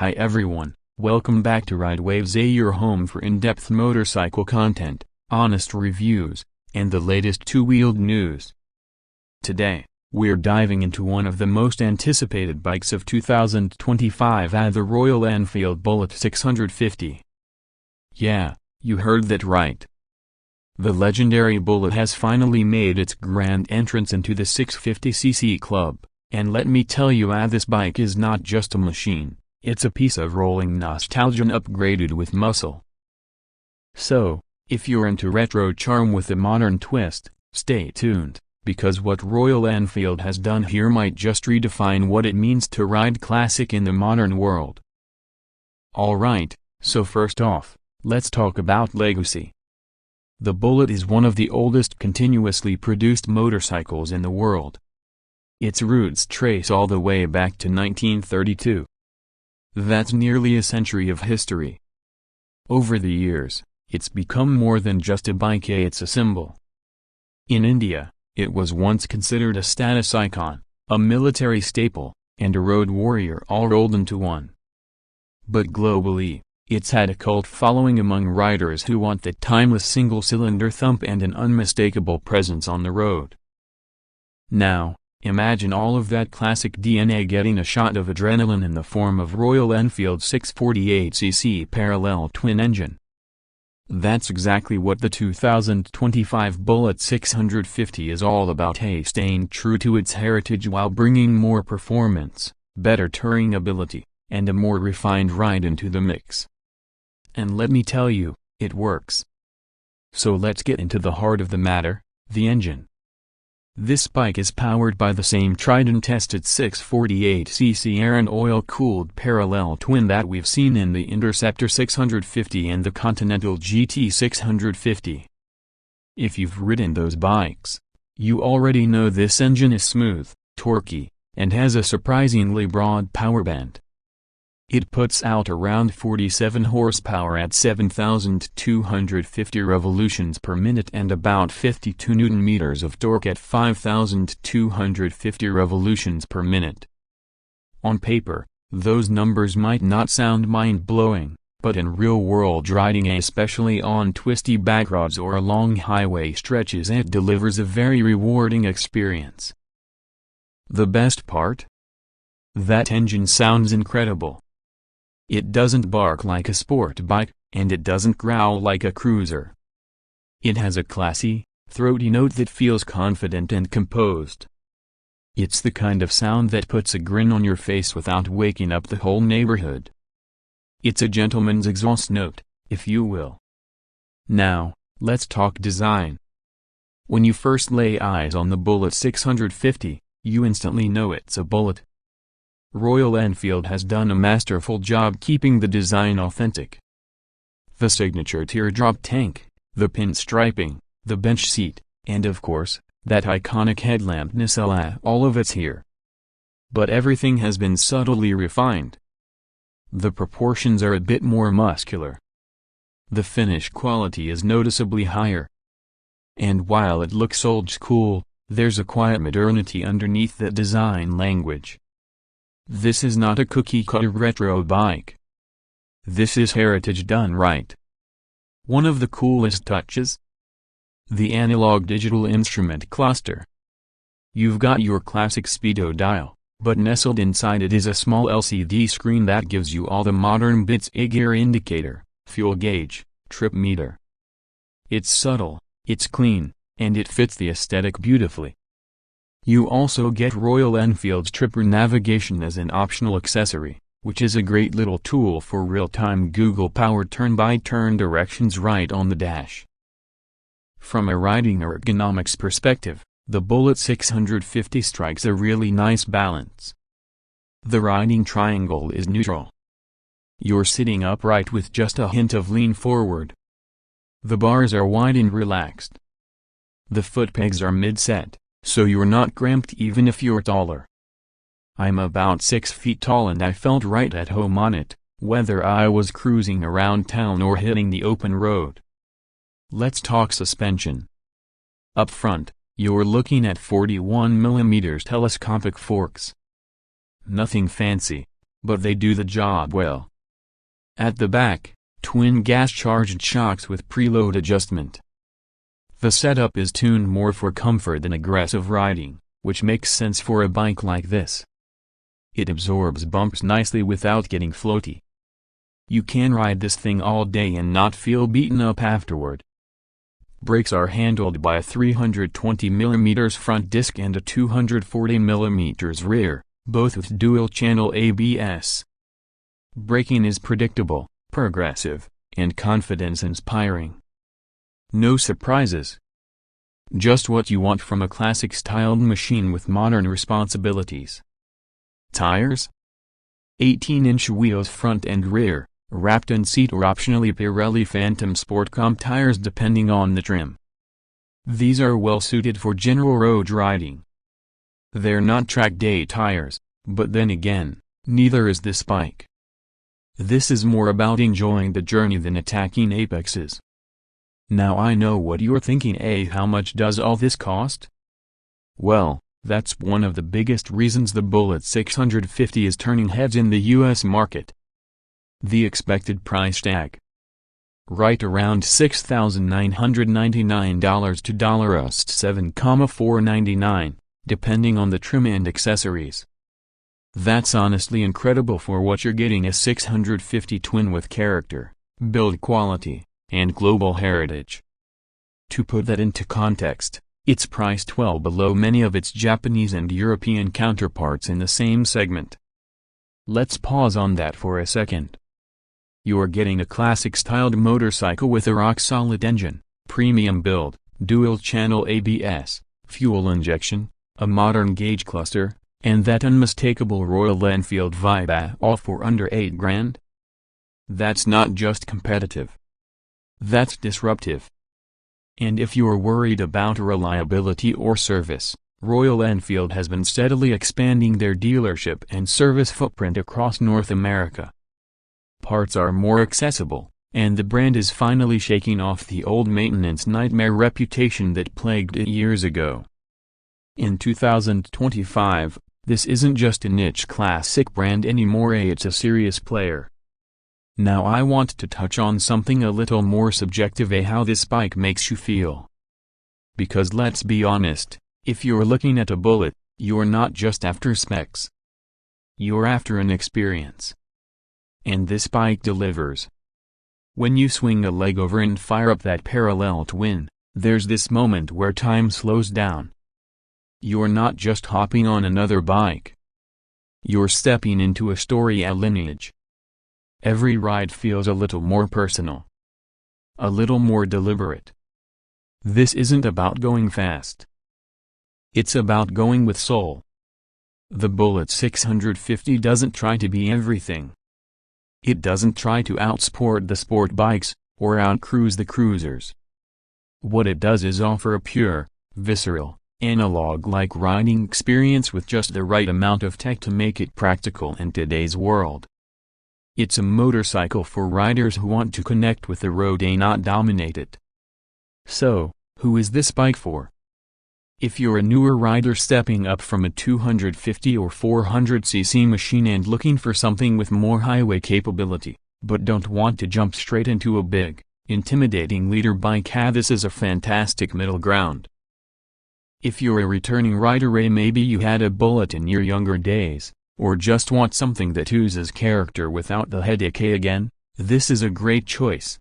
Hi everyone, welcome back to Ridewaves, your home for in-depth motorcycle content, honest reviews, and the latest two-wheeled news. Today, we're diving into one of the most anticipated bikes of 2025, the Royal Enfield Bullet 650. Yeah, you heard that right. The legendary Bullet has finally made its grand entrance into the 650cc club, and let me tell you, this bike is not just a machine, it's a piece of rolling nostalgia upgraded with muscle. So, if you're into retro charm with a modern twist, stay tuned, because what Royal Enfield has done here might just redefine what it means to ride classic in the modern world. Alright, so first off, let's talk about legacy. The Bullet is one of the oldest continuously produced motorcycles in the world. Its roots trace all the way back to 1932. That's nearly a century of history. Over the years, it's become more than just a bike, it's a symbol. In India, it was once considered a status icon, a military staple, and a road warrior all rolled into one. But globally, it's had a cult following among riders who want that timeless single-cylinder thump and an unmistakable presence on the road. Now, imagine all of that classic DNA getting a shot of adrenaline in the form of Royal Enfield's 648cc parallel twin engine. That's exactly what the 2025 Bullet 650 is all about, staying true to its heritage while bringing more performance, better touring ability, and a more refined ride into the mix. And let me tell you, it works. So let's get into the heart of the matter, the engine. This bike is powered by the same tried and tested 648cc air and oil-cooled parallel twin that we've seen in the Interceptor 650 and the Continental GT 650. If you've ridden those bikes, you already know this engine is smooth, torquey, and has a surprisingly broad power band. It puts out around 47 horsepower at 7,250 revolutions per minute and about 52 Nm of torque at 5,250 revolutions per minute. On paper, those numbers might not sound mind-blowing, but in real-world riding, especially on twisty backroads or long highway stretches, it delivers a very rewarding experience. The best part? That engine sounds incredible. It doesn't bark like a sport bike, and it doesn't growl like a cruiser. It has a classy, throaty note that feels confident and composed. It's the kind of sound that puts a grin on your face without waking up the whole neighborhood. It's a gentleman's exhaust note, if you will. Now, let's talk design. When you first lay eyes on the Bullet 650, you instantly know it's a Bullet. Royal Enfield has done a masterful job keeping the design authentic. The signature teardrop tank, the pinstriping, the bench seat, and of course, that iconic headlamp nacelle, all of it's here. But everything has been subtly refined. The proportions are a bit more muscular. The finish quality is noticeably higher. And while it looks old school, there's a quiet modernity underneath that design language. This is not a cookie-cutter retro bike. This is heritage done right. One of the coolest touches? The analog-digital instrument cluster. You've got your classic speedo dial, but nestled inside it is a small LCD screen that gives you all the modern bits: a gear indicator, fuel gauge, trip meter. It's subtle, it's clean, and it fits the aesthetic beautifully. You also get Royal Enfield's Tripper navigation as an optional accessory, which is a great little tool for real-time Google-powered turn-by-turn directions right on the dash. From a riding ergonomics perspective, the Bullet 650 strikes a really nice balance. The riding triangle is neutral. You're sitting upright with just a hint of lean forward. The bars are wide and relaxed. The foot pegs are mid-set, so you're not cramped even if you're taller. I'm about 6 feet tall and I felt right at home on it, whether I was cruising around town or hitting the open road. Let's talk suspension. Up front, you're looking at 41mm telescopic forks. Nothing fancy, but they do the job well. At the back, twin gas-charged shocks with preload adjustment. The setup is tuned more for comfort than aggressive riding, which makes sense for a bike like this. It absorbs bumps nicely without getting floaty. You can ride this thing all day and not feel beaten up afterward. Brakes are handled by a 320mm front disc and a 240mm rear, both with dual-channel ABS. Braking is predictable, progressive, and confidence-inspiring. No surprises. Just what you want from a classic-styled machine with modern responsibilities. Tires? 18-inch wheels front and rear, wrapped in seat or optionally Pirelli Phantom Sportcom tires depending on the trim. These are well suited for general road riding. They're not track day tires, but then again, neither is this bike. This is more about enjoying the journey than attacking apexes. Now I know what you're thinking, how much does all this cost? Well, that's one of the biggest reasons the Bullet 650 is turning heads in the US market. The expected price tag. Right around $6,999 to $7,499, depending on the trim and accessories. That's honestly incredible for what you're getting: a 650 twin with character, build quality, and global heritage. To put that into context, it's priced well below many of its Japanese and European counterparts in the same segment. Let's pause on that for a second. You're getting a classic-styled motorcycle with a rock-solid engine, premium build, dual-channel ABS, fuel injection, a modern gauge cluster, and that unmistakable Royal Enfield vibe, all for under $8,000? That's not just competitive. That's disruptive. And if you're worried about reliability or service, Royal Enfield has been steadily expanding their dealership and service footprint across North America. Parts are more accessible, and the brand is finally shaking off the old maintenance nightmare reputation that plagued it years ago. In 2025, this isn't just a niche classic brand anymore, it's a serious player. Now I want to touch on something a little more subjective: how this bike makes you feel. Because let's be honest, if you're looking at a Bullet, you're not just after specs. You're after an experience. And this bike delivers. When you swing a leg over and fire up that parallel twin, there's this moment where time slows down. You're not just hopping on another bike. You're stepping into a story, a lineage. Every ride feels a little more personal. A little more deliberate. This isn't about going fast. It's about going with soul. The Bullet 650 doesn't try to be everything. It doesn't try to outsport the sport bikes, or outcruise the cruisers. What it does is offer a pure, visceral, analog-like riding experience with just the right amount of tech to make it practical in today's world. It's a motorcycle for riders who want to connect with the road and not dominate it. So, who is this bike for? If you're a newer rider stepping up from a 250 or 400cc machine and looking for something with more highway capability, but don't want to jump straight into a big, intimidating leader bike, this is a fantastic middle ground. If you're a returning rider, maybe you had a Bullet in your younger days, or just want something that oozes character without the headache again, this is a great choice.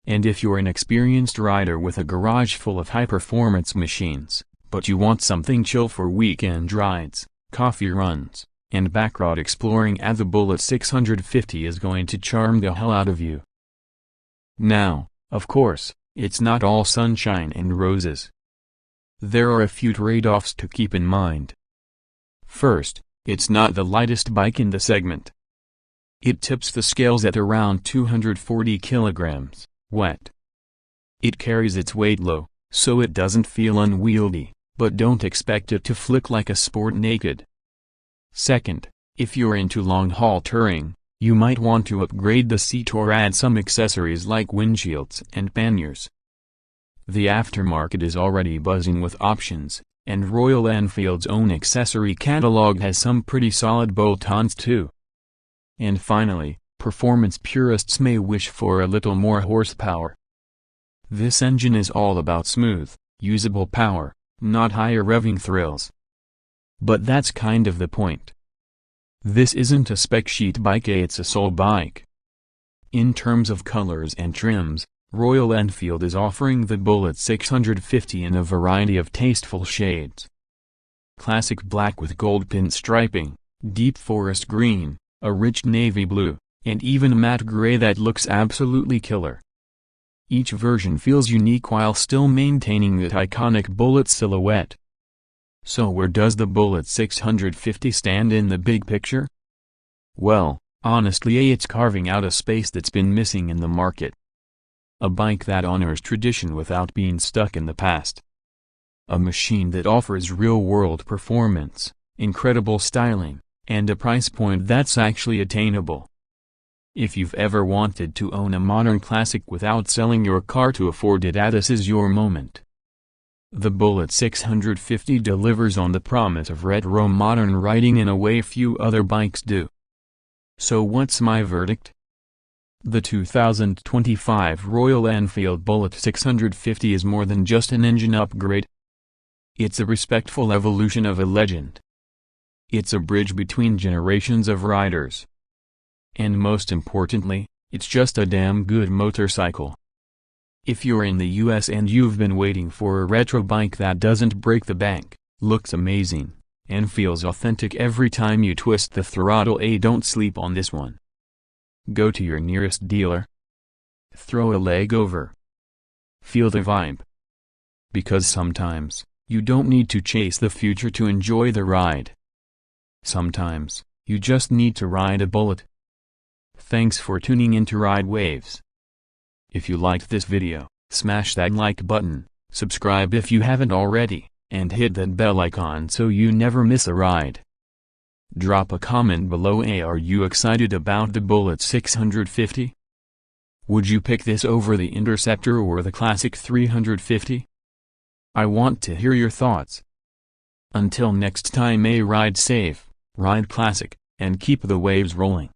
And if you're an experienced rider with a garage full of high-performance machines, but you want something chill for weekend rides, coffee runs, and backroad exploring, the Bullet 650 is going to charm the hell out of you. Now, of course, it's not all sunshine and roses. There are a few trade-offs to keep in mind. First, it's not the lightest bike in the segment. It tips the scales at around 240 kilograms. Wet. It carries its weight low, so it doesn't feel unwieldy, but don't expect it to flick like a Sport Naked. Second, if you're into long-haul touring, you might want to upgrade the seat or add some accessories like windshields and panniers. The aftermarket is already buzzing with options, and Royal Enfield's own accessory catalog has some pretty solid bolt-ons too. And finally, performance purists may wish for a little more horsepower. This engine is all about smooth, usable power, not higher revving thrills. But that's kind of the point. This isn't a spec sheet bike, it's a soul bike. In terms of colors and trims, Royal Enfield is offering the Bullet 650 in a variety of tasteful shades. Classic black with gold pinstriping, deep forest green, a rich navy blue, and even a matte gray that looks absolutely killer. Each version feels unique while still maintaining that iconic Bullet silhouette. So where does the Bullet 650 stand in the big picture? Well, honestly, it's carving out a space that's been missing in the market. A bike that honors tradition without being stuck in the past. A machine that offers real-world performance, incredible styling, and a price point that's actually attainable. If you've ever wanted to own a modern classic without selling your car to afford it, this is your moment. The Bullet 650 delivers on the promise of retro modern riding in a way few other bikes do. So what's my verdict? The 2025 Royal Enfield Bullet 650 is more than just an engine upgrade. It's a respectful evolution of a legend. It's a bridge between generations of riders. And most importantly, it's just a damn good motorcycle. If you're in the US and you've been waiting for a retro bike that doesn't break the bank, looks amazing, and feels authentic every time you twist the throttle, don't sleep on this one. Go to your nearest dealer. Throw a leg over. Feel the vibe. Because sometimes, you don't need to chase the future to enjoy the ride. Sometimes, you just need to ride a Bullet. Thanks for tuning in to Ride Waves. If you liked this video, smash that like button, subscribe if you haven't already, and hit that bell icon so you never miss a ride. Drop a comment below. Are you excited about the Bullet 650? Would you pick this over the Interceptor or the classic 350? I want to hear your thoughts. Until next time, ride safe, ride classic, and keep the waves rolling.